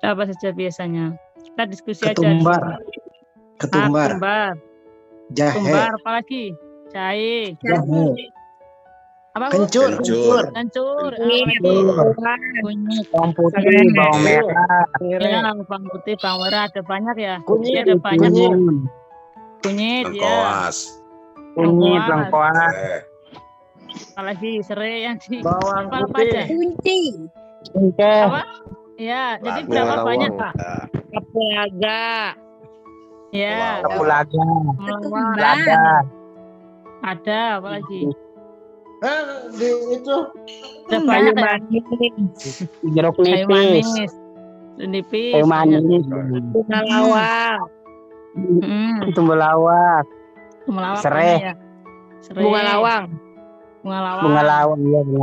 Apa saja biasanya? Kita diskusi Ketumbar. aja. Ketumbar. Ketumbar. Jahe. Ketumbar apalagi? Jahe. Jahe. Apa, Bu? Kencur. Kencur. Apalagi? Kunyit. Bawang putih, bawang merah. Ya, bawang putih, bawang merah ada banyak ya. Kunyit. Ada banyak. Kunyit, ya. lengkoas. Apalagi serai yang di Bawang apa putih. aja? Cengkeh. Apa? Ya, jadi berapa banyak, Pak? Kapulaga. Ya. Kapulaga. Melawar. Ada apalagi? Itu Ada banyak ya. Jeruk Kayu nipis. manis. Nipis. Kayu manis. Temulawak. Temulawak. Temulawak. Serai. Ya. Bunga lawang. Bunga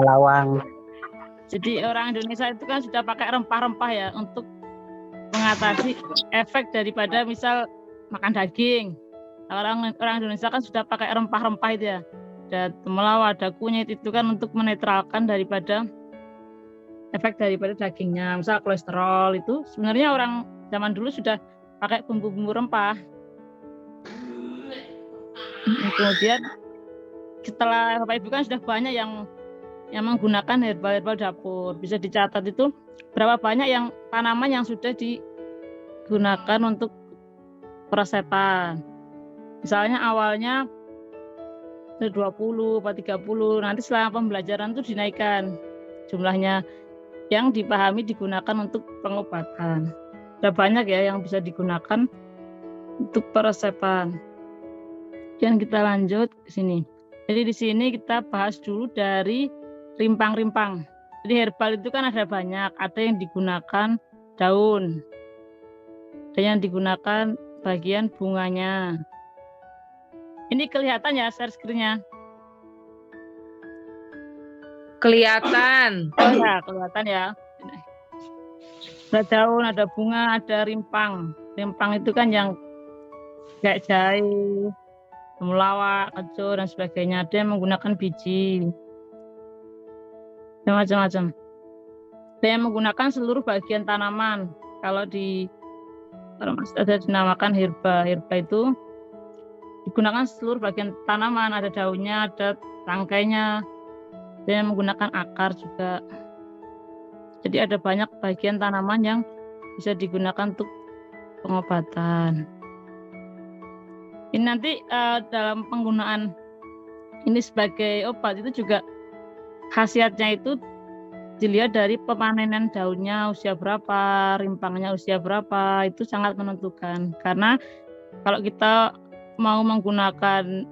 lawang. Jadi orang Indonesia itu kan sudah pakai rempah-rempah ya untuk mengatasi efek daripada misal makan daging. Orang Indonesia kan sudah pakai rempah-rempah itu ya. Ada temulawak, ada kunyit itu kan untuk menetralkan daripada efek daripada dagingnya. Misal kolesterol itu sebenarnya orang zaman dulu sudah pakai bumbu-bumbu rempah. Kemudian setelah Bapak Ibu kan sudah banyak yang menggunakan herbal dapur. Bisa dicatat itu berapa banyak yang tanaman yang sudah digunakan untuk peresepan. Misalnya awalnya 20 atau 30, nanti selama pembelajaran itu dinaikkan jumlahnya yang dipahami digunakan untuk pengobatan. Ada banyak ya yang bisa digunakan untuk peresepan. Dan kita lanjut ke sini. Jadi di sini kita bahas dulu dari rimpang-rimpang. Jadi herbal itu kan ada banyak, ada yang digunakan daun, ada yang digunakan bagian bunganya. Ini kelihatan ya share screen-nya? Kelihatan. Oh ya, kelihatan ya. Ada daun, ada bunga, ada rimpang. Rimpang itu kan yang kayak jahe, temulawak, kencur, dan sebagainya. Ada yang menggunakan biji. Macam-macam. Ada yang menggunakan seluruh bagian tanaman. Kalau di ada dinamakan herba. Herba itu digunakan seluruh bagian tanaman. Ada daunnya, ada tangkainya. Ada yang menggunakan akar juga. Jadi ada banyak bagian tanaman yang bisa digunakan untuk pengobatan. Ini nanti dalam penggunaan ini sebagai obat itu juga khasiatnya itu dilihat dari pemanenan daunnya usia berapa, rimpangnya usia berapa, itu sangat menentukan. Karena kalau kita mau menggunakan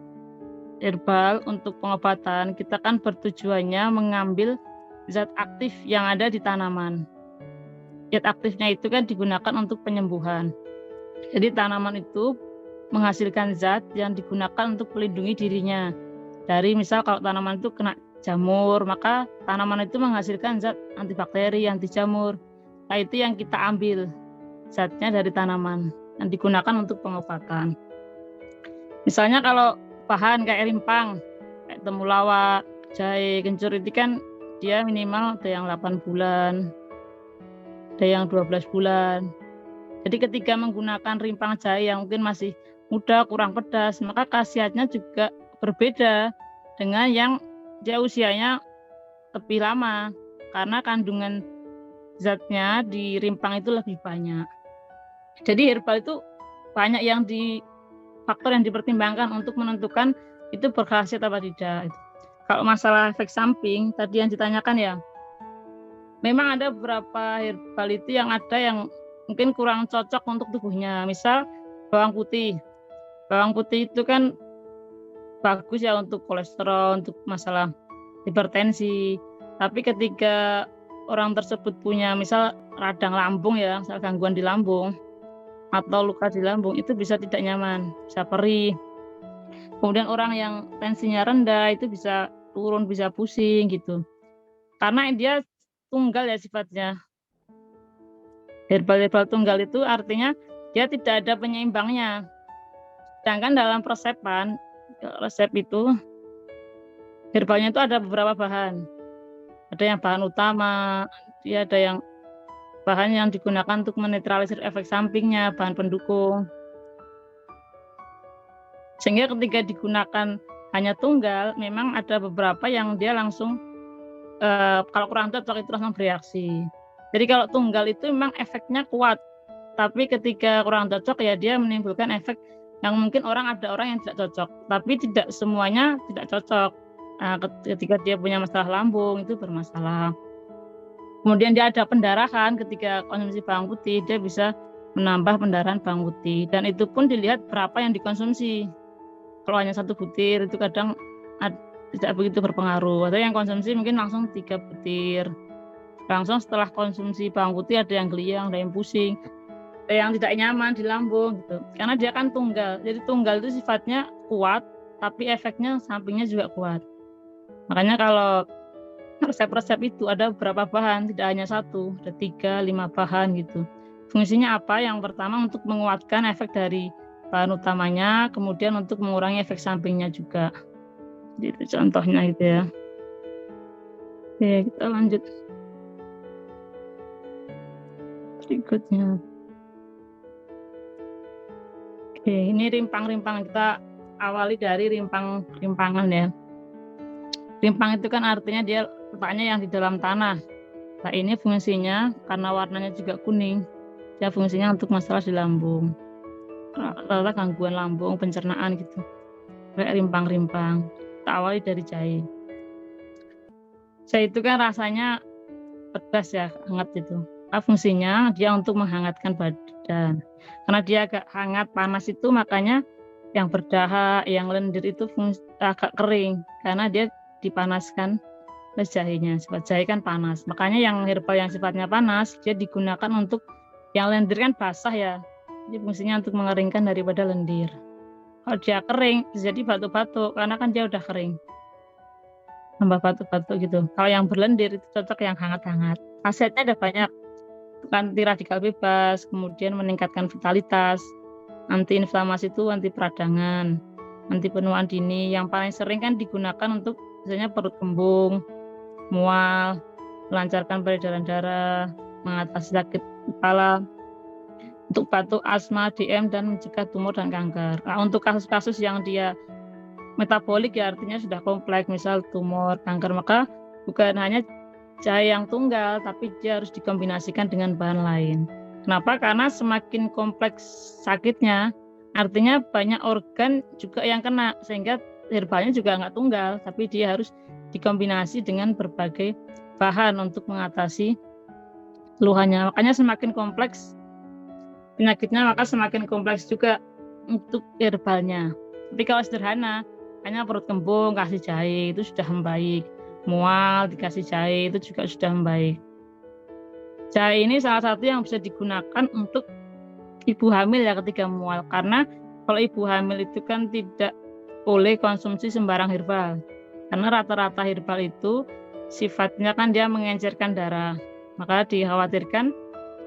herbal untuk pengobatan, kita kan bertujuannya mengambil zat aktif yang ada di tanaman. Zat aktifnya itu kan digunakan untuk penyembuhan. Jadi tanaman itu menghasilkan zat yang digunakan untuk melindungi dirinya. Dari misal kalau tanaman itu kena jamur, maka tanaman itu menghasilkan zat antibakteri, anti jamur. Nah, itu yang kita ambil zatnya dari tanaman yang digunakan untuk pengobatan. Misalnya kalau bahan kayak rimpang, kayak temulawak, jahe, kencur itu kan dia minimal ada yang 8 bulan, ada yang 12 bulan. Jadi ketika menggunakan rimpang jahe yang mungkin masih muda, kurang pedas, maka khasiatnya juga berbeda dengan yang dia usianya lebih lama, karena kandungan zatnya di rimpang itu lebih banyak. Jadi herbal itu banyak yang faktor yang dipertimbangkan untuk menentukan itu berkhasiat apa tidak. Kalau masalah efek samping tadi yang ditanyakan ya, memang ada beberapa herbal itu yang ada yang mungkin kurang cocok untuk tubuhnya. Misal bawang putih. Bawang putih itu kan bagus ya untuk kolesterol, untuk masalah hipertensi. Tapi ketika orang tersebut punya misal radang lambung ya, misal gangguan di lambung atau luka di lambung, itu bisa tidak nyaman, bisa perih. Kemudian orang yang tensinya rendah itu bisa turun, bisa pusing gitu. Karena dia tunggal ya sifatnya. Herbal-herbal tunggal itu artinya dia tidak ada penyeimbangnya. Sedangkan dalam resep itu herbalnya itu ada beberapa bahan. Ada yang bahan utama, dia ada yang bahan yang digunakan untuk menetralisir efek sampingnya, bahan pendukung. Sehingga ketika digunakan hanya tunggal, memang ada beberapa yang dia langsung kalau kurang cocok itu langsung bereaksi. Jadi kalau tunggal itu memang efeknya kuat, tapi ketika kurang cocok ya dia menimbulkan efek yang mungkin ada orang yang tidak cocok, tapi tidak semuanya tidak cocok. Ketika dia punya masalah lambung itu bermasalah. Kemudian dia ada pendarahan, ketika konsumsi bawang putih dia bisa menambah pendarahan bawang putih, dan itu pun dilihat berapa yang dikonsumsi. Kalau hanya 1 butir itu kadang tidak begitu berpengaruh. Ada yang konsumsi mungkin langsung 3 butir. Langsung setelah konsumsi bawang putih ada yang geliang, ada yang pusing, ada yang tidak nyaman di lambung gitu. Karena dia kan tunggal. Jadi tunggal itu sifatnya kuat, tapi efeknya sampingnya juga kuat. Makanya kalau resep-resep itu ada beberapa bahan, tidak hanya 1, ada 3, 5 bahan gitu. Fungsinya apa? Yang pertama untuk menguatkan efek dari bahan utamanya, kemudian untuk mengurangi efek sampingnya juga. Jadi itu contohnya gitu ya. Oke, kita lanjut berikutnya. Oke, ini rimpang-rimpang, kita awali dari rimpang-rimpangan ya. Rimpang itu kan artinya dia letaknya yang di dalam tanah. Nah ini fungsinya karena warnanya juga kuning, dia fungsinya untuk masalah di lambung, gangguan lambung, pencernaan gitu. Kayak rimpang-rimpang. Kita awali dari jahe. Jahe itu kan rasanya pedas ya, hangat itu. Fungsinya dia untuk menghangatkan badan. Karena dia agak hangat, panas itu makanya yang berdahak, yang lendir itu agak kering. Karena dia dipanaskan oleh jahenya. Sifat jahe kan panas. Makanya yang herbal yang sifatnya panas, dia digunakan untuk yang lendir kan basah ya. Jadi fungsinya untuk mengeringkan daripada lendir. Kalau dia kering, bisa jadi batuk-batuk karena kan dia udah kering. Tambah batuk-batuk gitu. Kalau yang berlendir itu cocok yang hangat-hangat. Khasiatnya ada banyak. Anti radikal bebas, kemudian meningkatkan vitalitas, anti inflamasi itu anti peradangan, anti penuaan dini. Yang paling sering kan digunakan untuk misalnya perut kembung, mual, melancarkan peredaran darah, mengatasi sakit kepala, untuk batuk, asma, DM, dan mencegah tumor dan kanker. Nah, untuk kasus-kasus yang dia metabolik ya artinya sudah kompleks, misal tumor, kanker, maka bukan hanya jahe yang tunggal, tapi dia harus dikombinasikan dengan bahan lain. Kenapa? Karena semakin kompleks sakitnya, artinya banyak organ juga yang kena, sehingga herbalnya juga nggak tunggal, tapi dia harus dikombinasi dengan berbagai bahan untuk mengatasi keluhannya. Makanya semakin kompleks penyakitnya, maka semakin kompleks juga untuk herbalnya. Tapi kalau sederhana, hanya perut kembung kasih jahe itu sudah membaik, mual dikasih jahe itu juga sudah membaik. Jahe ini salah satu yang bisa digunakan untuk ibu hamil ya ketika mual, karena kalau ibu hamil itu kan tidak boleh konsumsi sembarang herbal, karena rata-rata herbal itu sifatnya kan dia mengencerkan darah, maka dikhawatirkan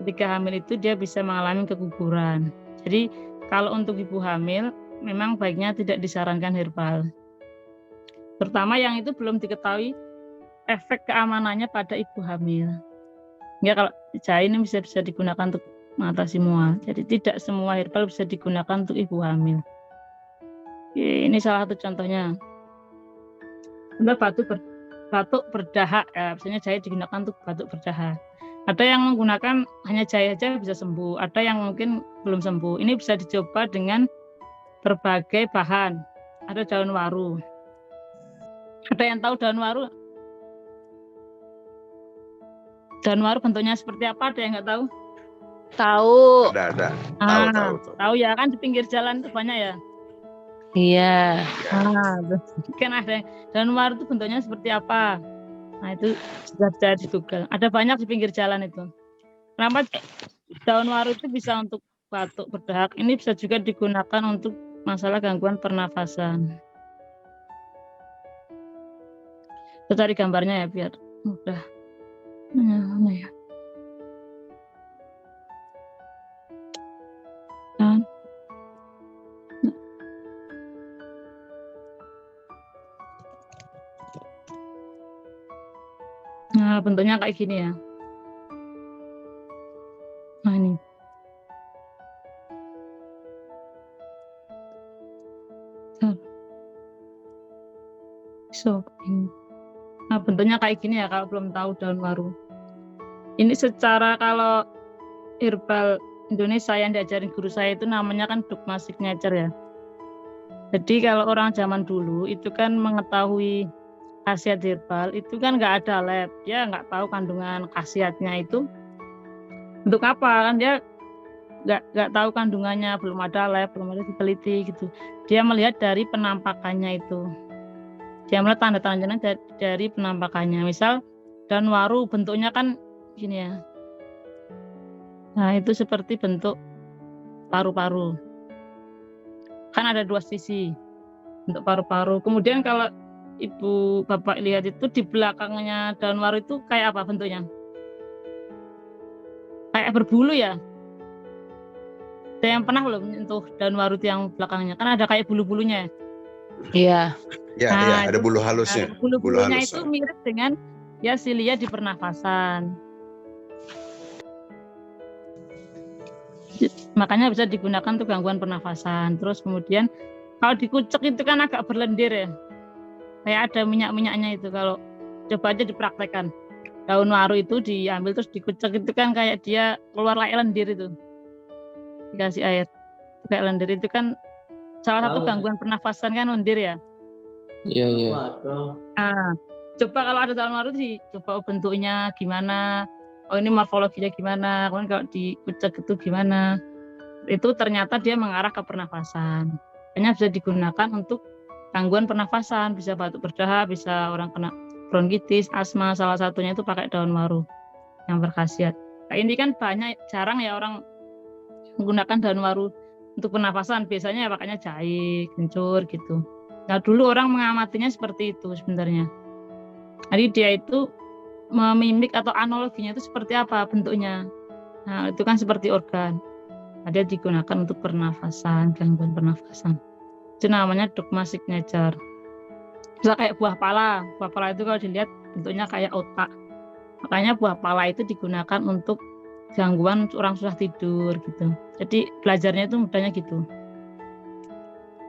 ketika hamil itu dia bisa mengalami keguguran. Jadi kalau untuk ibu hamil memang baiknya tidak disarankan herbal, terutama yang itu belum diketahui efek keamanannya pada ibu hamil. Ya kalau jahe ini bisa digunakan untuk mengatasi mual. Jadi tidak semua herbal bisa digunakan untuk ibu hamil. Ini salah satu contohnya. Untuk batuk berdahak, ya, biasanya jahe digunakan untuk batuk berdahak. Ada yang menggunakan hanya jahe aja bisa sembuh, ada yang mungkin belum sembuh. Ini bisa dicoba dengan berbagai bahan. Ada daun waru. Ada yang tahu daun waru? Daun waru bentuknya seperti apa? Ada yang nggak tahu? Tahu. Ada. Tahu. Tahu ya, kan di pinggir jalan itu banyak ya. Iya. Kan ada daun waru itu bentuknya seperti apa? Nah itu sudah bisa di Google. Ada banyak di pinggir jalan itu. Kenapa daun waru itu bisa untuk batuk berdahak? Ini bisa juga digunakan untuk masalah gangguan pernafasan. Kita cari gambarnya ya biar mudah. Mana ya? Nah, bentuknya kayak gini ya. Nah, bentuknya kayak gini ya kalau belum tahu daun waru. Ini secara kalau herbal Indonesia yang diajarin guru saya itu namanya kan dogma signature ya. Jadi kalau orang zaman dulu itu kan mengetahui khasiat herbal itu kan nggak ada lab, dia nggak tahu kandungan khasiatnya itu untuk apa kan, dia nggak tahu kandungannya, belum ada lab, belum ada diteliti gitu. Dia melihat dari penampakannya itu. Dia melihat tanda-tandanya dari penampakannya. Misal daun waru bentuknya kan gini ya. Nah itu seperti bentuk paru-paru. Kan ada dua sisi bentuk paru-paru. Kemudian kalau ibu bapak lihat itu di belakangnya daun waru itu kayak apa bentuknya? Kayak berbulu ya. Ada yang pernah belum menyentuh daun waru yang belakangnya? Kan ada kayak bulu-bulunya. Iya. Ya, Nah, ya, ada itu- bulu halusnya. Nah, bulu-bulunya halus, itu mirip dengan ya silia di pernafasan. Makanya bisa digunakan untuk gangguan pernafasan. Terus kemudian kalau dikucek itu kan agak berlendir ya. Kayak ada minyak-minyaknya itu. Kalau coba aja dipraktekkan. Daun waru itu diambil terus dikucek itu kan kayak dia keluar kayak lendir itu. Dikasih air. Kayak lendir itu kan salah satu gangguan pernafasan kan lendir ya. Iya, iya. Nah, coba kalau ada daun waru coba bentuknya gimana, oh ini morfologinya gimana, kemudian kalau dikucek itu gimana, itu ternyata dia mengarah ke pernafasan. Hanya bisa digunakan untuk gangguan pernafasan, bisa batuk berdahak, bisa orang kena bronkitis, asma, salah satunya itu pakai daun waru yang berkhasiat. Nah, ini kan jarang ya orang menggunakan daun waru untuk pernafasan, biasanya ya pakainya jahe, kencur gitu. Nah dulu orang mengamatinya seperti itu sebenarnya. Jadi dia itu memimik atau analoginya itu seperti apa bentuknya. Nah itu kan seperti organ. Nah, dia digunakan untuk pernafasan, gangguan pernafasan. Itu namanya dogma signature. Bisa kayak buah pala. Buah pala itu kalau dilihat bentuknya kayak otak. Makanya buah pala itu digunakan untuk gangguan orang susah tidur gitu. Jadi belajarnya itu mudahnya gitu.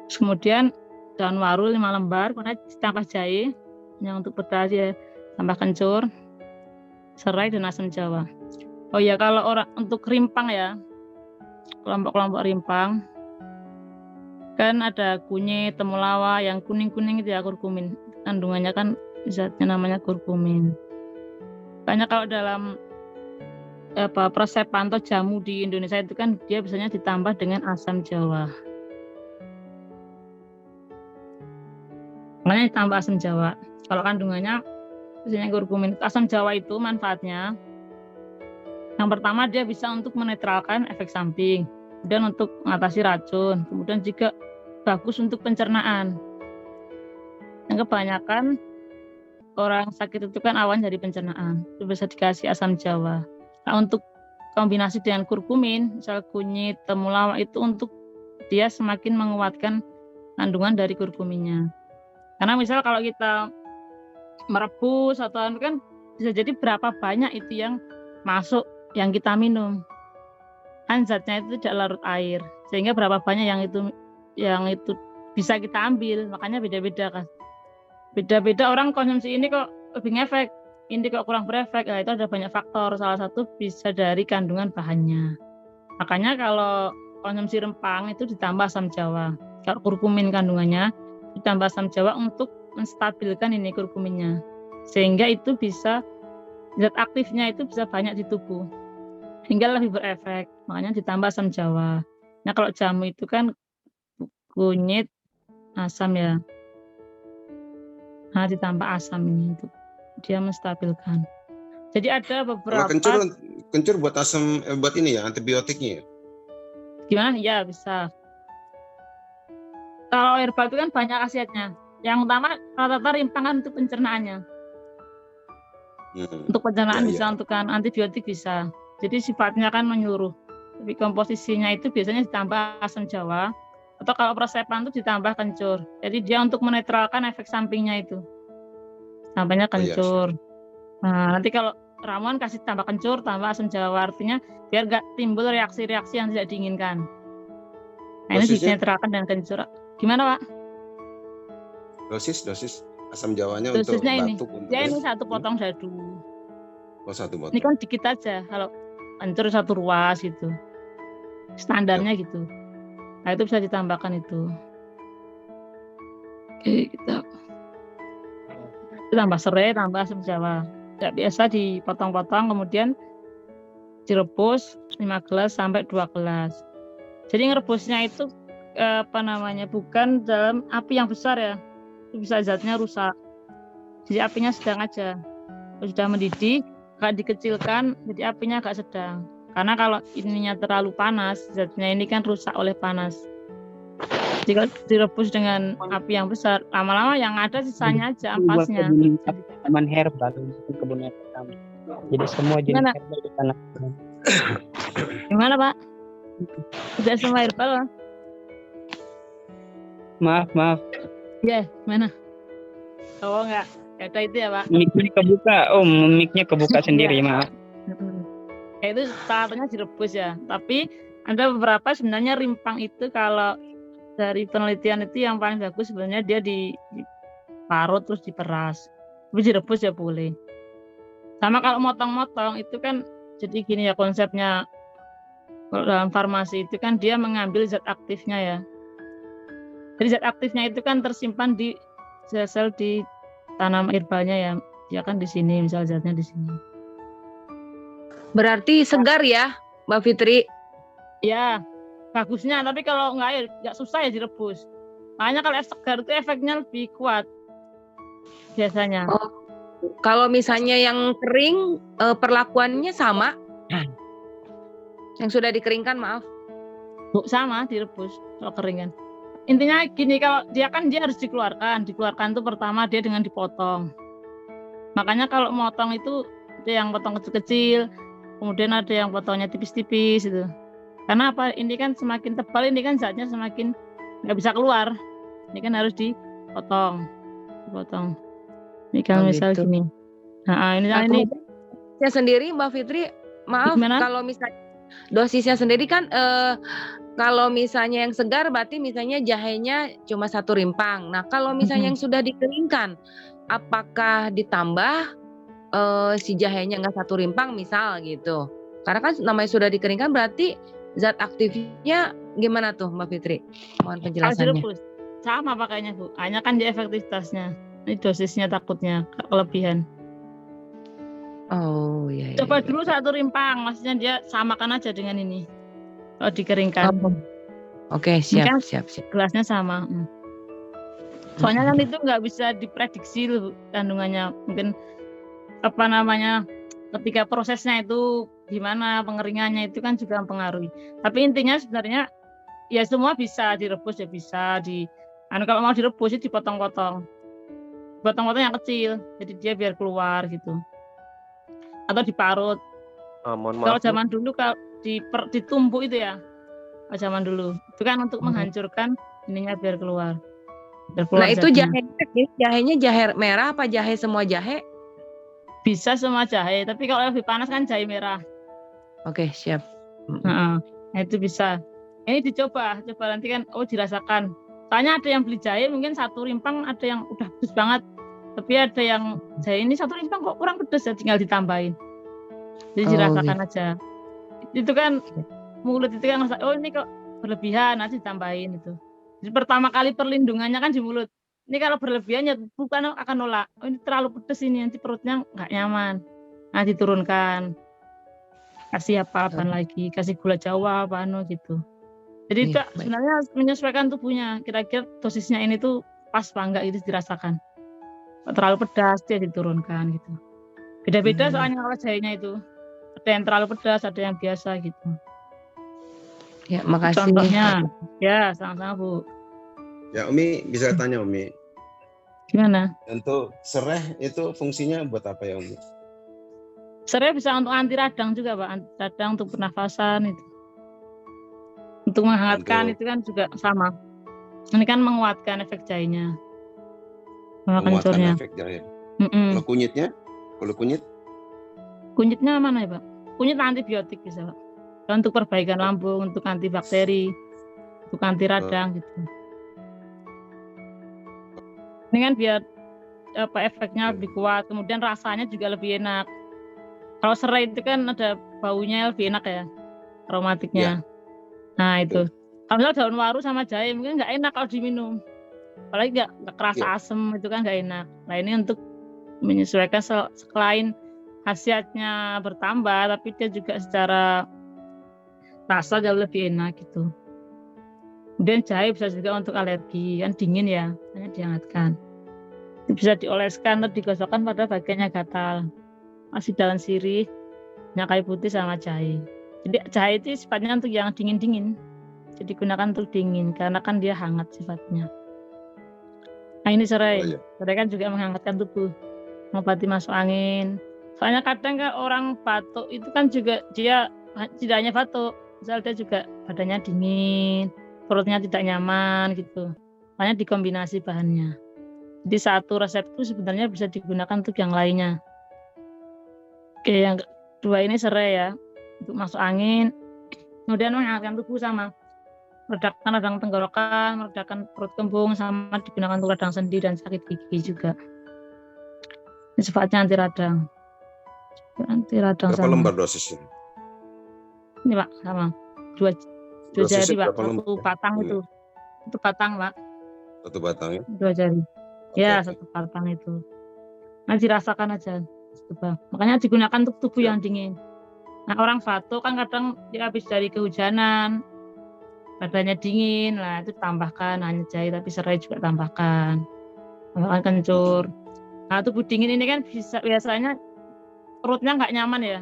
Kemudian daun waru 5 lembar, kemudian ditambah jahe yang untuk pedas ya, tambah kencur, serai dan asam jawa. Oh ya kalau orang untuk rimpang ya, kelompok-kelompok rimpang kan ada kunyit, temulawak, yang kuning-kuning itu ya kurkumin. Kandungannya kan zatnya namanya kurkumin. Makanya kalau dalam persepan atau jamu di Indonesia itu kan dia biasanya ditambah dengan asam jawa. Makanya ditambah asam jawa. Kalau kandungannya biasanya kurkumin. Asam jawa itu manfaatnya yang pertama dia bisa untuk menetralkan efek samping, kemudian untuk mengatasi racun, kemudian juga bagus untuk pencernaan. Yang kebanyakan orang sakit itu kan awan dari pencernaan, itu bisa dikasih asam jawa. Nah untuk kombinasi dengan kurkumin, misal kunyit, temulawak itu untuk dia semakin menguatkan kandungan dari kurkuminnya. Karena misal kalau kita merebus atau kan bisa jadi berapa banyak itu yang masuk yang kita minum. Kan zatnya itu tidak larut air. Sehingga berapa banyak yang itu bisa kita ambil. Makanya beda-beda kan. Beda-beda orang konsumsi ini kok lebih ngefek, ini kok kurang berefek. Nah, itu ada banyak faktor. Salah satu bisa dari kandungan bahannya. Makanya kalau konsumsi rempang itu ditambah asam jawa. Kalau kurkumin kandungannya ditambah asam jawa untuk menstabilkan ini kurkuminnya, sehingga itu bisa zat aktifnya itu bisa banyak di tubuh hingga lebih berefek. Makanya ditambah asam jawa. Nah kalau jamu itu kan kunyit, asam ya. Nah ditambah asam ini untuk dia menstabilkan. Jadi ada beberapa. Kalau kencur buat asam, buat ini ya antibiotiknya ya. Gimana? Ya bisa. Kalau herbal itu kan banyak khasiatnya. Yang utama rata-rata rimpang kan untuk pencernaannya. Untuk pencernaan bisa, untuk kan antibiotik bisa. Jadi sifatnya kan menyeluruh. Tapi komposisinya itu biasanya ditambah asam jawa. Atau kalau prosepan itu ditambah kencur. Jadi dia untuk menetralkan efek sampingnya itu. Tambahnya kencur. Nah nanti kalau ramuan kasih tambah kencur, tambah asam jawa. Artinya biar gak timbul reaksi-reaksi yang tidak diinginkan. Nah ini dinetralkan dengan kencur. Gimana Pak? Dosis Asam jawanya untuk Dosisnya ini. batuk. Untuk Ya ini satu potong dadu. Oh, satu Ini botol. kan dikit aja. Kalau hancur satu ruas gitu. Standarnya gitu. Nah itu bisa ditambahkan itu. Oke, kita tambah serai, tambah asam jawa. Ya, biasa dipotong-potong, kemudian direbus 5 gelas sampai 2 gelas. Jadi ngerebusnya itu bukan dalam api yang besar ya. Itu bisa zatnya rusak. Jadi apinya sedang aja. Kalau sudah mendidih, agak dikecilkan, jadi apinya agak sedang. Karena kalau ininya terlalu panas, zatnya ini kan rusak oleh panas. Jika direbus dengan api yang besar, lama-lama yang ada sisanya aja ampasnya. Taman herbal untuk kebun herbal. Jadi semua jenis Gimana? herbal di sana. Gimana Pak? Sudah semua herbal Pak? Maaf. Ya, mana? Oh enggak, ada itu ya Pak. Mic-nya kebuka. Oh, mic-nya kebuka sendiri, maaf. Ya, itu salah satunya direbus ya. Tapi ada beberapa sebenarnya rimpang itu kalau dari penelitian itu yang paling bagus sebenarnya dia diparut terus diperas. Tapi direbus ya boleh. Sama kalau motong-motong itu kan jadi gini ya konsepnya. Kalau dalam farmasi itu kan dia mengambil zat aktifnya ya. Jadi zat aktifnya itu kan tersimpan di sel-sel di tanam herbalnya ya. Dia kan di sini, misal zatnya di sini. Berarti segar ya, Mbak Fitri? Ya, bagusnya. Tapi kalau nggak susah ya direbus. Makanya kalau segar itu efeknya lebih kuat biasanya. Oh, kalau misalnya yang kering, perlakuannya sama? Yang sudah dikeringkan, maaf. Sama direbus kalau kering kan. Intinya gini, kalau dia harus dikeluarkan. Dikeluarkan itu pertama dia dengan dipotong. Makanya kalau motong itu ada yang potong kecil-kecil, kemudian ada yang potongnya tipis-tipis gitu. Karena apa? Ini kan semakin tebal, ini kan zatnya semakin nggak bisa keluar. Ini kan harus dipotong. Ini kan misal gitu. gini. Nah, ini Dosisnya sendiri, Mbak Fitri, maaf, Gimana? kalau misalnya dosisnya sendiri kan kalau misalnya yang segar berarti misalnya jahenya cuma 1 rimpang. Nah, kalau misalnya yang sudah dikeringkan, apakah ditambah si jahenya nggak 1 rimpang misal gitu? Karena kan namanya sudah dikeringkan berarti zat aktifnya gimana tuh Mbak Fitri? Mohon Kalau penjelasannya. direbus sama pakainya Bu. Hanya kan di efektivitasnya. Ini dosisnya takutnya kelebihan. Oh iya. Coba dulu 1 rimpang, maksudnya dia samakan aja dengan ini. Kalau dikeringkan. Oke, siap. Gelasnya sama. Soalnya kan itu nggak bisa diprediksi loh kandungannya. Mungkin ketika prosesnya itu gimana, pengeringannya itu kan juga mempengaruhi. Tapi intinya sebenarnya ya semua bisa direbus ya bisa kalau mau direbus itu dipotong-potong yang kecil, jadi dia biar keluar gitu. Atau diparut. Kalau zaman dulu kalau ditumbuk itu ya, kalau zaman dulu itu kan untuk menghancurkan ininya biar keluar. Nah itu jahenya jahe merah apa jahe semua jahe? Bisa semua jahe, tapi kalau lebih panas kan jahe merah. Oke, siap. Nah, itu bisa. Ini dicoba nanti kan dirasakan. Soalnya ada yang beli jahe mungkin 1 rimpang, ada yang udah pedes banget. Tapi ada yang jahe ini 1 rimpang kok kurang pedes ya, tinggal ditambahin. Jadi dirasakan aja. Itu kan mulut itu kan ngerasa, ini kok berlebihan, nanti ditambahin itu. Jadi pertama kali perlindungannya kan di mulut. Ini kalau berlebihan ya bukan akan nolak. Ini terlalu pedes ini, nanti perutnya nggak nyaman. Nah diturunkan. Kasih apa-apaan lagi, kasih gula Jawa apa gitu. Jadi itu sebenarnya menyesuaikan tubuhnya. Kira-kira dosisnya ini tuh pas apa enggak itu dirasakan. Terlalu pedas dia diturunkan gitu. Beda-beda soalnya kalau jahenya itu. Ada yang terlalu pedas, ada yang biasa gitu. Ya, makasih. Contohnya, ya sama-sama Bu. Ya Umi bisa tanya Umi. Gimana? Untuk serai itu fungsinya buat apa ya Umi? Serai bisa untuk anti radang juga Pak, anti radang untuk pernafasan itu. Untuk menghangatkan itu kan juga sama. Ini kan menguatkan efek jahenya. Menguatkan efek jahe. Kalau kunyitnya? Kalau kunyitnya mana ya Pak? Kunyit antibiotik bisa Pak. Untuk perbaikan lambung, untuk antibakteri, untuk anti radang gitu. Ini kan biar efeknya lebih kuat, kemudian rasanya juga lebih enak. Kalau serai itu kan ada baunya lebih enak ya, aromatiknya. Nah itu. Kalau misalnya daun waru sama jahe mungkin nggak enak kalau diminum, apalagi nggak kerasa asem, itu kan nggak enak. Nah ini untuk menyesuaikan selain khasiatnya bertambah, tapi dia juga secara rasa jauh lebih enak gitu. Kemudian jahe bisa juga untuk alergi, kan dingin ya, hanya dihangatkan. Itu bisa dioleskan atau digosokkan pada bagian yang gatal. Masih daun sirih, minyak kayu putih sama jahe. Jadi jahe itu sifatnya untuk yang dingin-dingin. Jadi digunakan untuk dingin karena kan dia hangat sifatnya. Nah ini serai. Serai kan juga menghangatkan tubuh, mengobati masuk angin. Soalnya kadang kan orang batuk itu kan juga dia tidak hanya batuk, misal dia juga badannya dingin, perutnya tidak nyaman gitu. Makanya dikombinasi bahannya. Jadi satu resep itu sebenarnya bisa digunakan untuk yang lainnya. Oke, yang kedua ini serai ya, untuk masuk angin, kemudian menghangatkan tubuh sama meredakan radang tenggorokan, meredakan perut kembung, sama digunakan untuk radang sendi dan sakit gigi juga. Ini sifatnya anti radang. Berapa sama. lembar dosisnya? Ini Pak, sama. Dua jari Pak, satu batang ini? Itu batang Pak. Satu batang ya? 2 jari. Okay. Satu batang itu. Nanti dirasakan aja. Coba. Makanya digunakan untuk tubuh yang dingin. Nah orang batuk kan kadang dia habis dari kehujanan, badannya dingin, lah itu tambahkan hanya jahe, tapi serai juga tambahkan kencur. Nah tubuh dingin ini kan biasanya perutnya nggak nyaman ya,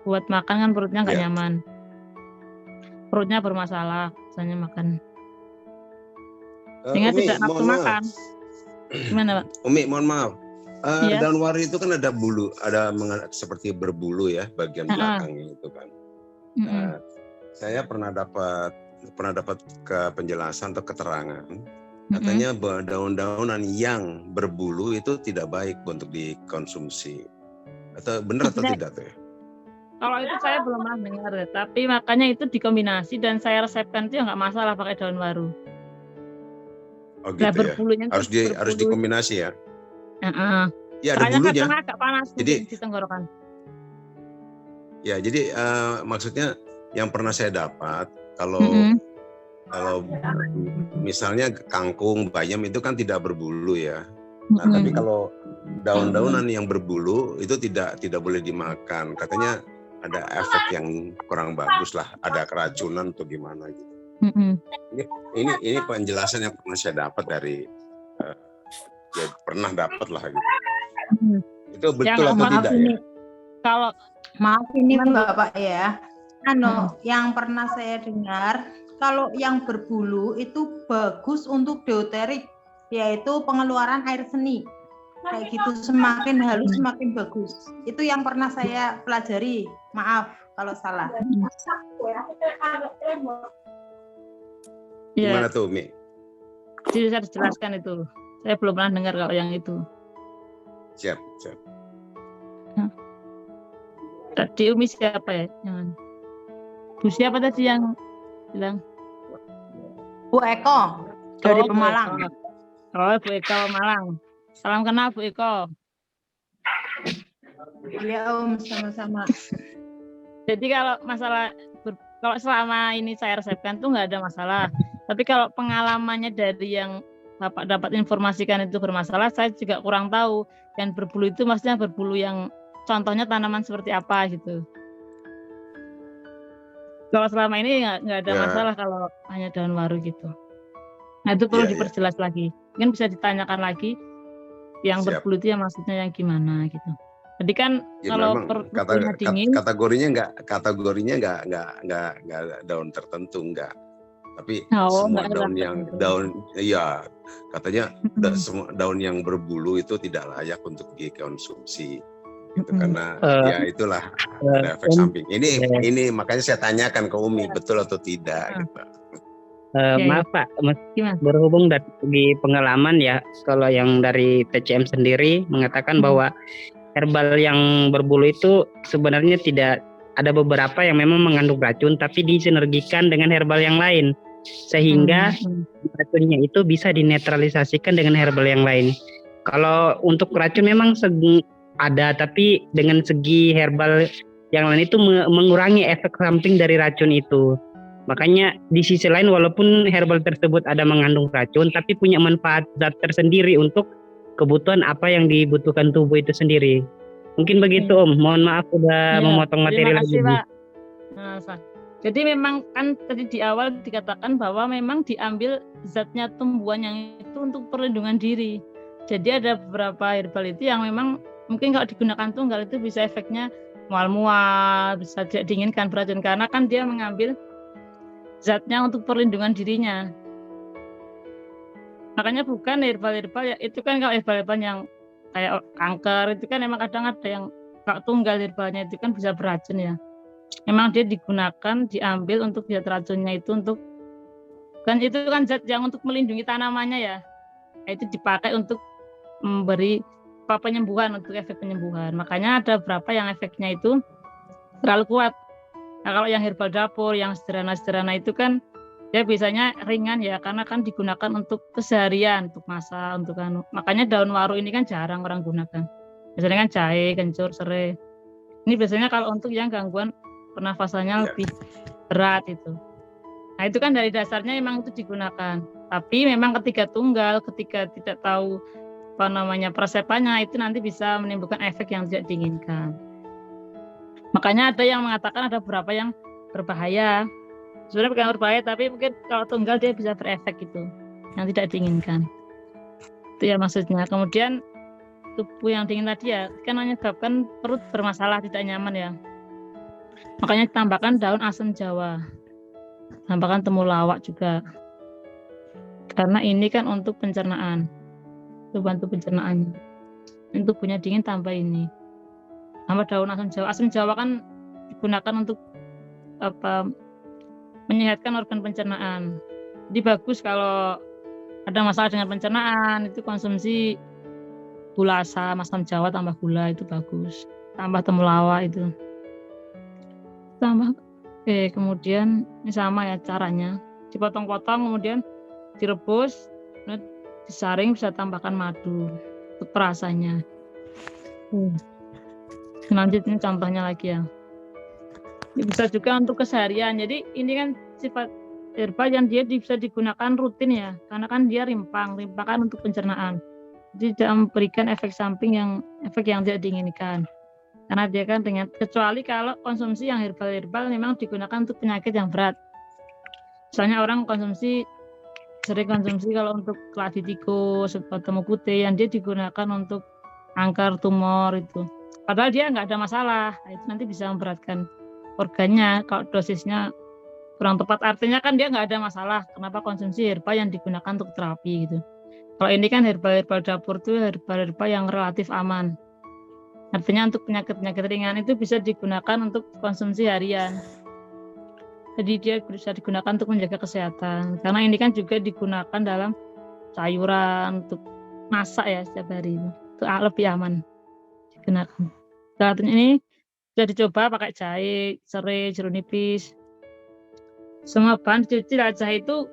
buat makan kan perutnya nggak nyaman, perutnya bermasalah misalnya makan, sehingga tidak nafsu makan. Gimana Pak? Umi mohon maaf, daun waru itu kan ada bulu, ada seperti berbulu ya bagian belakangnya itu kan. Saya pernah dapat ke penjelasan atau keterangan, katanya daun-daunan yang berbulu itu tidak baik untuk dikonsumsi. Atau benar atau tidak tuh ya? Kalau itu saya belum pernah dengar ya, tapi makanya itu dikombinasi dan saya resepkan itu ya nggak masalah pakai daun waru. Oh gitu ya. Harus dikombinasi ya. Ya ada bulunya. Karena agak panas jadi di tenggorokan. Ya jadi maksudnya yang pernah saya dapat kalau misalnya kangkung, bayam itu kan tidak berbulu ya. Nah, tapi kalau daun-daunan yang berbulu itu tidak boleh dimakan. Katanya ada efek yang kurang bagus lah, ada keracunan atau gimana gitu. Ini penjelasan yang pernah saya dapat dari ya pernah dapat lah gitu. Itu betul atau tidak ya? Kalau maaf ini Bapak ya. Yang pernah saya dengar, kalau yang berbulu itu bagus untuk deuterik, yaitu pengeluaran air seni. Kayak gitu, semakin halus semakin bagus. Itu yang pernah saya pelajari. Maaf kalau salah. Gimana tuh, Mi? Jadi saya jelaskan itu. Saya belum pernah dengar kalau yang itu. Siap. Tadi Umi siapa ya? Jangan. Bu siapa tadi yang bilang? Bu Eko dari Pemalang. Bu Eko Malang. Salam kenal Bu Eko. Iya sama-sama. Jadi kalau masalah kalau selama ini saya resepkan tuh nggak ada masalah. Tapi kalau pengalamannya dari yang Bapak dapat informasikan itu bermasalah, saya juga kurang tahu. Yang berbulu itu maksudnya berbulu yang contohnya tanaman seperti apa gitu. Kalau selama ini nggak ada masalah kalau hanya daun waru gitu. Nah itu perlu diperjelas lagi. Mungkin bisa ditanyakan lagi yang berbulu itu ya maksudnya yang gimana gitu. Jadi kan ya, kalau dingin, kategorinya nggak daun tertentu nggak. Tapi semua daun yang katanya semua daun yang berbulu itu tidak layak untuk dikonsumsi. Gitu, karena ya itulah ada efek samping. Ini makanya saya tanyakan ke Umi betul atau tidak gitu. Maaf Pak, berhubung dari pengalaman ya, kalau yang dari TCM sendiri mengatakan bahwa herbal yang berbulu itu sebenarnya tidak ada, beberapa yang memang mengandung racun tapi disinergikan dengan herbal yang lain. sehingga racunnya itu bisa dinetralisasikan dengan herbal yang lain. Kalau untuk racun memang ada, tapi dengan segi herbal yang lain itu mengurangi efek samping dari racun itu. Makanya di sisi lain walaupun herbal tersebut ada mengandung racun, tapi punya manfaat zat tersendiri untuk kebutuhan apa yang dibutuhkan tubuh itu sendiri. Mungkin begitu Om. Mohon maaf udah memotong materi terima kasih, lagi. Pak. Jadi memang kan tadi di awal dikatakan bahwa memang diambil zatnya tumbuhan yang itu untuk perlindungan diri. Jadi ada beberapa herbal itu yang memang mungkin kalau digunakan tunggal itu bisa efeknya mual-mual, bisa tidak diinginkan beracun karena kan dia mengambil zatnya untuk perlindungan dirinya. Makanya bukan herbal-herbal ya, itu kan kalau herbal-herbal yang kayak kanker itu kan memang kadang ada yang kalau tunggal herbalnya itu kan bisa beracun ya. Memang dia digunakan, diambil untuk zat racunnya itu untuk kan itu kan zat yang untuk melindungi tanamannya ya. Itu dipakai untuk memberi penyembuhan, untuk efek penyembuhan. Makanya ada beberapa yang efeknya itu terlalu kuat. Nah, kalau yang herbal dapur, yang sederhana-sederhana itu kan dia biasanya ringan ya, karena kan digunakan untuk keseharian, untuk masak, untuk makanya daun waru ini kan jarang orang gunakan. Biasanya kan jahe, kencur, serai. Ini biasanya kalau untuk yang gangguan pernafasannya lebih berat itu. Nah itu kan dari dasarnya memang itu digunakan. Tapi memang ketika tunggal, ketika tidak tahu persepannya itu nanti bisa menimbulkan efek yang tidak diinginkan. Makanya ada yang mengatakan ada beberapa yang berbahaya. Sebenarnya bukan berbahaya, tapi mungkin kalau tunggal dia bisa berefek itu yang tidak diinginkan. Itu ya maksudnya. Kemudian tubuh yang dingin tadi ya kan menyebabkan perut bermasalah, tidak nyaman ya. Makanya tambahkan daun asam jawa, tambahkan temulawak juga. Karena ini kan untuk pencernaan. Itu bantu pencernaannya. Ini tubuhnya dingin tambah ini. Tambah daun asam jawa. Asam jawa kan digunakan untuk menyehatkan organ pencernaan. Jadi bagus kalau ada masalah dengan pencernaan itu konsumsi gula asam jawa tambah gula itu bagus. Tambah temulawak itu. Tambah. Kemudian ini sama ya caranya. Dipotong-potong kemudian direbus, disaring, bisa tambahkan madu untuk perasanya. Selanjutnya contohnya lagi ya. Ini bisa juga untuk keseharian. Jadi ini kan sifat herbal yang dia bisa digunakan rutin ya, karena kan dia rimpang kan untuk pencernaan. Jadi tidak memberikan efek samping yang tidak diinginkan. Karena dia kan kecuali kalau konsumsi yang herbal memang digunakan untuk penyakit yang berat. Misalnya orang sering konsumsi kalau untuk keladi tikus, temu putih yang dia digunakan untuk kanker, tumor itu. Padahal dia nggak ada masalah, itu nanti bisa memberatkan organnya kalau dosisnya kurang tepat. Artinya kan dia nggak ada masalah. Kenapa konsumsi herbal yang digunakan untuk terapi gitu? Kalau ini kan herbal dapur itu herbal yang relatif aman. Artinya untuk penyakit-penyakit ringan itu bisa digunakan untuk konsumsi harian. Jadi dia bisa digunakan untuk menjaga kesehatan. Karena ini kan juga digunakan dalam sayuran untuk masak ya setiap hari. Itu lebih aman digunakan. Saat ini bisa dicoba pakai jahe, serai, jeruk nipis. Semua bahan dicuci. Jahe itu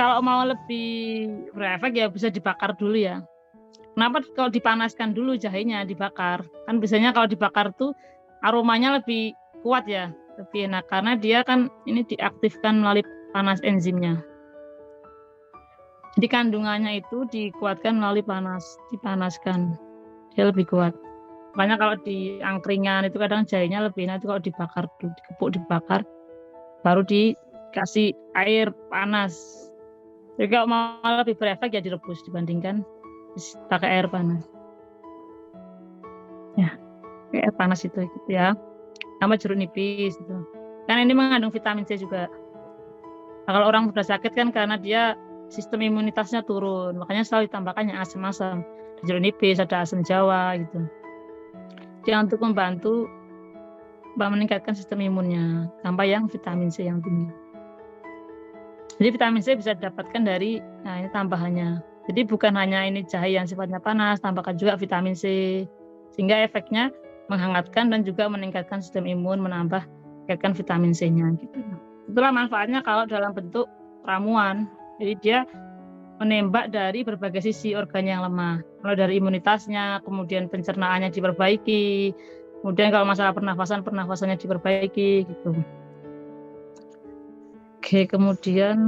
kalau mau lebih berefek ya bisa dibakar dulu ya. Kenapa kalau dipanaskan dulu jahenya dibakar? Kan biasanya kalau dibakar tuh aromanya lebih kuat ya, lebih enak karena dia kan ini diaktifkan melalui panas enzimnya. Jadi kandungannya itu dikuatkan melalui panas, dipanaskan. Dia lebih kuat. Makanya kalau di angkringan itu kadang jahenya lebih enak itu kalau dibakar dulu, dikepuk dibakar, baru dikasih air panas. Jadi kalau mau lebih berefek ya direbus dibandingkan pakai air panas. Ya, pakai air panas itu gitu ya. Sama jeruk nipis itu. Kan ini mengandung vitamin C juga. Nah, kalau orang sudah sakit kan karena dia sistem imunitasnya turun, makanya selalu ditambahkannya asam-asam. Ada jeruk nipis, ada asam jawa gitu. Dia untuk membantu meningkatkan sistem imunnya, tambah yang vitamin C yang tinggi. Jadi vitamin C bisa didapatkan dari, ini tambahannya. Jadi bukan hanya ini jahe yang sifatnya panas, tambahkan juga vitamin C. Sehingga efeknya menghangatkan dan juga meningkatkan sistem imun, meningkatkan vitamin C-nya gitu. Itulah manfaatnya kalau dalam bentuk ramuan. Jadi dia menembak dari berbagai sisi organ yang lemah. Kalau dari imunitasnya, kemudian pencernaannya diperbaiki, kemudian kalau masalah pernafasannya diperbaiki gitu. Oke, kemudian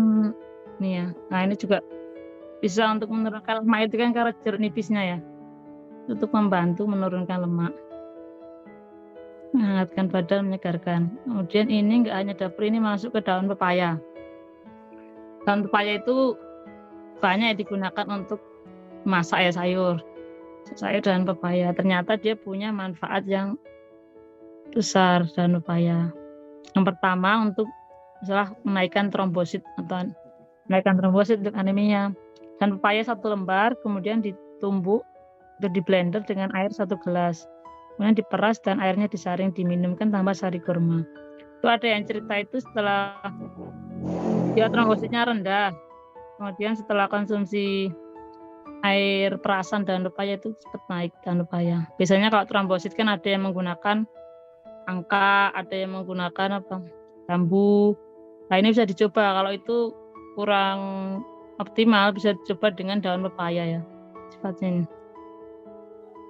nih ya. Nah, ini juga bisa untuk menurunkan lemak, itu kan karena jeruk nipisnya ya. Untuk membantu menurunkan lemak. Menghangatkan badan, menyegarkan. Kemudian ini enggak hanya dapur, ini masuk ke daun pepaya. Daun pepaya itu banyak digunakan untuk masak ya sayur dan pepaya. Ternyata dia punya manfaat yang besar daun pepaya. Yang pertama untuk masalah menaikkan trombosit atau menaikkan trombosit untuk anemia. Dan pepaya 1 lembar kemudian ditumbuk atau di blender dengan air 1 gelas. Kemudian diperas dan airnya disaring diminumkan tambah sari kurma. Itu ada yang cerita itu setelah dia trombositnya rendah. Kemudian setelah konsumsi air perasan daun pepaya itu cepat naik daun pepaya. Biasanya kalau trombosit kan ada yang menggunakan angka, ada yang menggunakan bambu. Nah ini bisa dicoba, kalau itu kurang optimal bisa dicoba dengan daun pepaya ya. Sifatnya ini.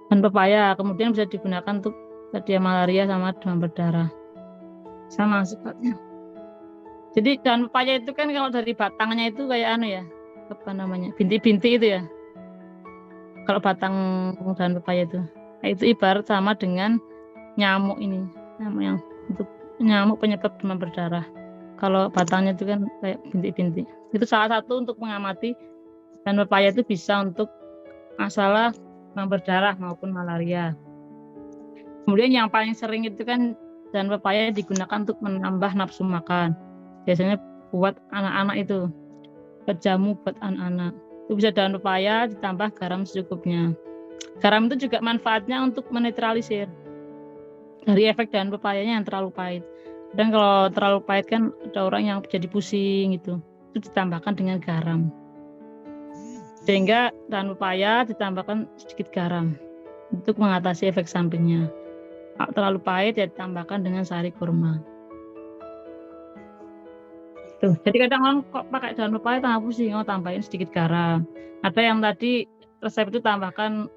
Daun pepaya kemudian bisa digunakan untuk tadi malaria sama demam berdarah. Sama sifatnya. Jadi daun pepaya itu kan kalau dari batangnya itu kayak apa namanya, bintik-bintik itu ya. Kalau batang daun pepaya itu, nah, itu ibarat sama dengan nyamuk ini, nyamuk yang untuk nyamuk penyebab demam berdarah. Kalau batangnya itu kan kayak bintik-bintik. Itu salah satu untuk mengamati daun pepaya itu bisa untuk masalah demam berdarah maupun malaria. Kemudian yang paling sering itu kan daun pepaya digunakan untuk menambah nafsu makan. Biasanya buat anak-anak itu, buat jamu buat anak-anak. Itu bisa daun pepaya ditambah garam secukupnya. Garam itu juga manfaatnya untuk menetralisir dari efek daun pepayanya yang terlalu pahit. Dan kalau terlalu pahit kan ada orang yang jadi pusing gitu. Itu ditambahkan dengan garam. Sehingga daun pepaya ditambahkan sedikit garam untuk mengatasi efek sampingnya. Kalau terlalu pahit ya ditambahkan dengan sari kurma. Tuh, jadi kadang orang kok pakai daun pepaya tambah pusing, tambahin sedikit garam. Ada yang tadi resep itu tambahkan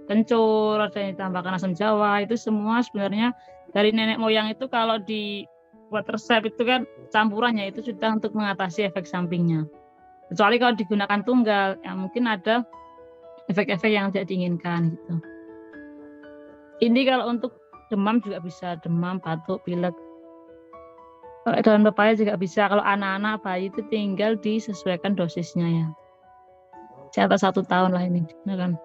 kencur, ada yang ditambahkan asam jawa. Itu semua sebenarnya dari nenek moyang itu kalau dibuat resep itu kan campurannya itu sudah untuk mengatasi efek sampingnya. Kecuali kalau digunakan tunggal, ya mungkin ada efek-efek yang tidak diinginkan gitu. Ini kalau untuk demam juga bisa, demam, batuk, pilek. Kalau daun pepaya juga bisa. Kalau anak-anak bayi itu tinggal disesuaikan dosisnya ya. Di atas 1 tahun lah ini, kan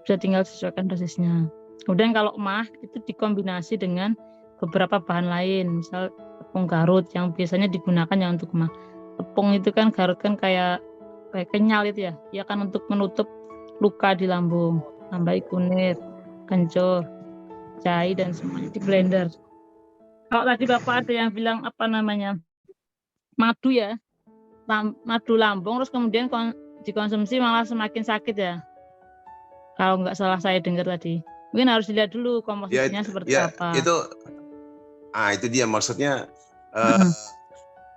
bisa tinggal sesuaikan dosisnya. Kemudian kalau emah itu dikombinasi dengan beberapa bahan lain, misal tepung Garut yang biasanya digunakan ya untuk emah. Tepung itu kan Garut kan kayak kenyal itu ya. Dia kan untuk menutup luka di lambung. Tambahi kunir, kencur, jahe dan semuanya di blender. Kalau tadi Bapak ada yang bilang madu ya, madu lambung terus kemudian dikonsumsi malah semakin sakit ya. Kalau nggak salah saya dengar tadi. Mungkin harus dilihat dulu komposisinya seperti apa. Itu dia maksudnya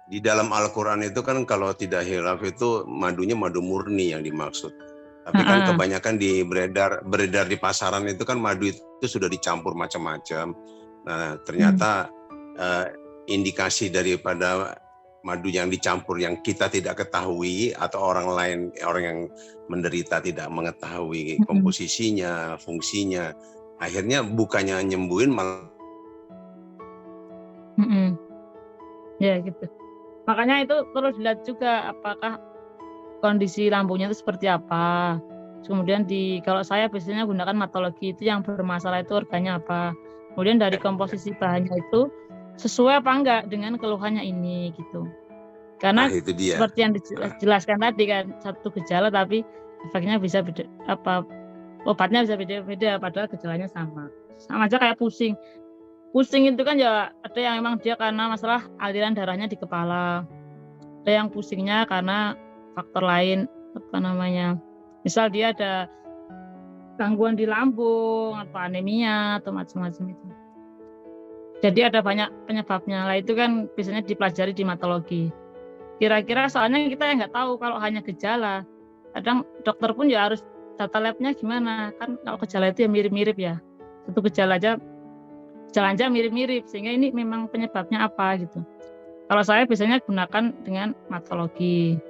di dalam Al-Quran itu kan kalau tidak hilaf itu madunya madu murni yang dimaksud. Tapi kan kebanyakan beredar di pasaran itu kan madu itu sudah dicampur macam-macam. Nah ternyata indikasi daripada madu yang dicampur yang kita tidak ketahui atau orang yang menderita tidak mengetahui komposisinya, fungsinya, akhirnya bukannya nyembuhin malah. Ya gitu. Makanya itu perlu dilihat juga apakah kondisi lambungnya itu seperti apa. Kemudian kalau saya biasanya gunakan matologi, itu yang bermasalah itu organnya apa. Kemudian dari komposisi bahannya itu sesuai apa enggak dengan keluhannya ini gitu. Karena itu dia. Seperti yang dijelaskan tadi kan, satu gejala tapi efeknya bisa beda, obatnya bisa beda-beda padahal gejalanya sama. Sama aja kayak pusing. Pusing itu kan ya ada yang memang dia karena masalah aliran darahnya di kepala. Ada yang pusingnya karena faktor lain, misal dia ada gangguan di lambung atau anemia atau macam-macam itu. Jadi ada banyak penyebabnya lah, itu kan biasanya dipelajari di hematologi. Kira-kira soalnya kita yang nggak tahu kalau hanya gejala. Kadang dokter pun ya harus data labnya gimana, kan kalau gejala itu ya mirip-mirip ya. Satu gejala aja mirip-mirip, sehingga ini memang penyebabnya apa gitu. Kalau saya biasanya gunakan dengan matologi.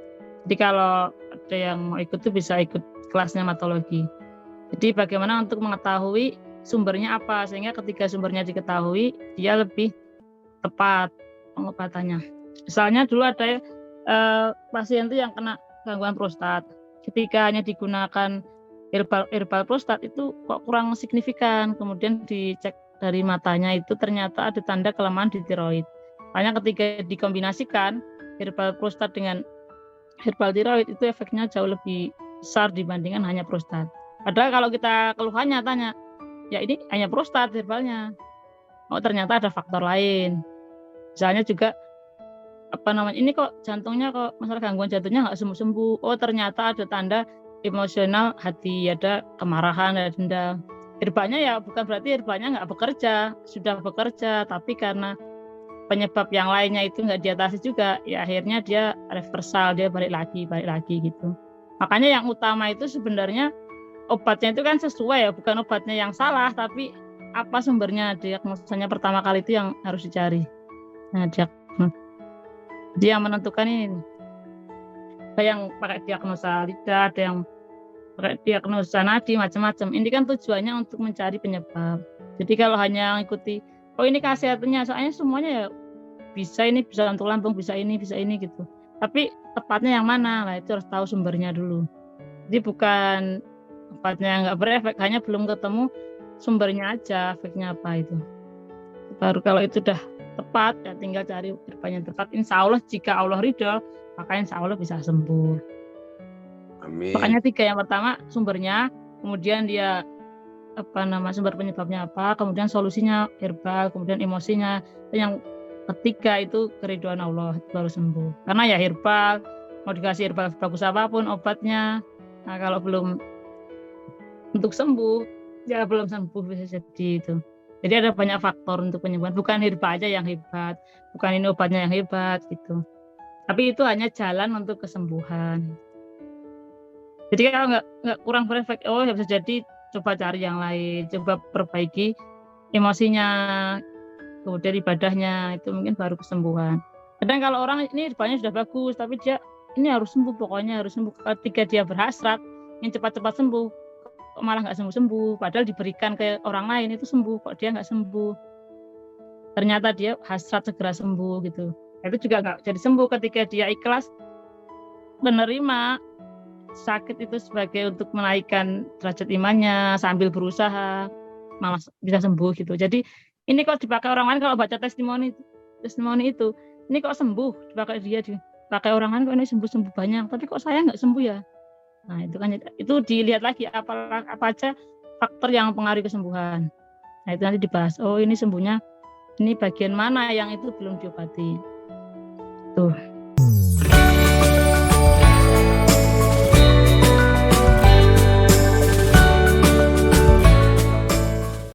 Jadi kalau ada yang mau ikut tuh bisa ikut kelasnya matologi. Jadi bagaimana untuk mengetahui sumbernya apa, sehingga ketika sumbernya diketahui dia lebih tepat pengobatannya. Misalnya dulu ada pasien itu yang kena gangguan prostat, ketika hanya digunakan herbal prostat itu kok kurang signifikan, kemudian dicek dari matanya itu ternyata ada tanda kelemahan di tiroid. Makanya ketika dikombinasikan herbal prostat dengan herbal tiroid itu efeknya jauh lebih besar dibandingkan hanya prostat. Padahal kalau kita keluhannya tanya, ya ini hanya prostat herbalnya. Oh ternyata ada faktor lain. Misalnya juga ini kok jantungnya kok masalah gangguan jantungnya nggak sembuh-sembuh. Oh ternyata ada tanda emosional hati, ada kemarahan, ada dendam. Herbalnya ya bukan berarti herbalnya nggak bekerja, sudah bekerja, tapi karena penyebab yang lainnya itu nggak diatasi juga, ya akhirnya dia reversal, dia balik lagi gitu. Makanya yang utama itu sebenarnya obatnya itu kan sesuai ya, bukan obatnya yang salah, tapi apa sumbernya, diagnosanya pertama kali itu yang harus dicari. Nah, dia yang menentukan ini. Ada yang pakai diagnosa lidah, ada yang pakai diagnosa nadi, macam-macam. Ini kan tujuannya untuk mencari penyebab. Jadi kalau hanya mengikuti, oh ini khasiatnya, soalnya semuanya ya bisa, ini bisa untuk lambung, bisa ini gitu. Tapi tepatnya yang mana? Nah, itu harus tahu sumbernya dulu. Jadi bukan obatnya nggak berefek, hanya belum ketemu sumbernya aja, efeknya apa itu. Baru kalau itu udah tepat, ya tinggal cari obat yang tepat. Insya Allah jika Allah ridho, maka insya Allah bisa sembuh. Amin. Makanya 3 yang pertama sumbernya, kemudian dia sumber penyebabnya apa, kemudian solusinya herbal, kemudian emosinya. Yang ketiga itu keridhaan Allah, baru sembuh. Karena ya herbal, mau dikasih herbal bagus apapun obatnya, nah kalau belum untuk sembuh, ya belum sembuh bisa jadi itu. Jadi ada banyak faktor untuk penyembuhan, bukan herbal aja yang hebat, bukan ini obatnya yang hebat gitu. Tapi itu hanya jalan untuk kesembuhan. Jadi kalau nggak kurang berefek, oh ya bisa jadi coba cari yang lain, coba perbaiki emosinya, kemudian ibadahnya, itu mungkin baru kesembuhan. Kadang kalau orang ini herbalnya sudah bagus, tapi dia ini harus sembuh, pokoknya harus sembuh. Ketika dia berhasrat ingin cepat-cepat sembuh, kok malah nggak sembuh-sembuh, padahal diberikan ke orang lain itu sembuh, kok dia nggak sembuh. Ternyata dia hasrat segera sembuh gitu. Itu juga nggak jadi sembuh ketika dia ikhlas menerima sakit itu sebagai untuk menaikkan derajat imannya, sambil berusaha malah bisa sembuh gitu. Jadi ini kok dipakai orang lain, kalau baca testimoni itu, ini kok sembuh, dipakai orang lain kok ini sembuh banyak, tapi kok saya nggak sembuh ya. Nah itu kan, itu dilihat lagi apa aja faktor yang mempengaruhi kesembuhan. Nah itu nanti dibahas. Oh ini sembuhnya, ini bagian mana yang itu belum diobati. Tuh.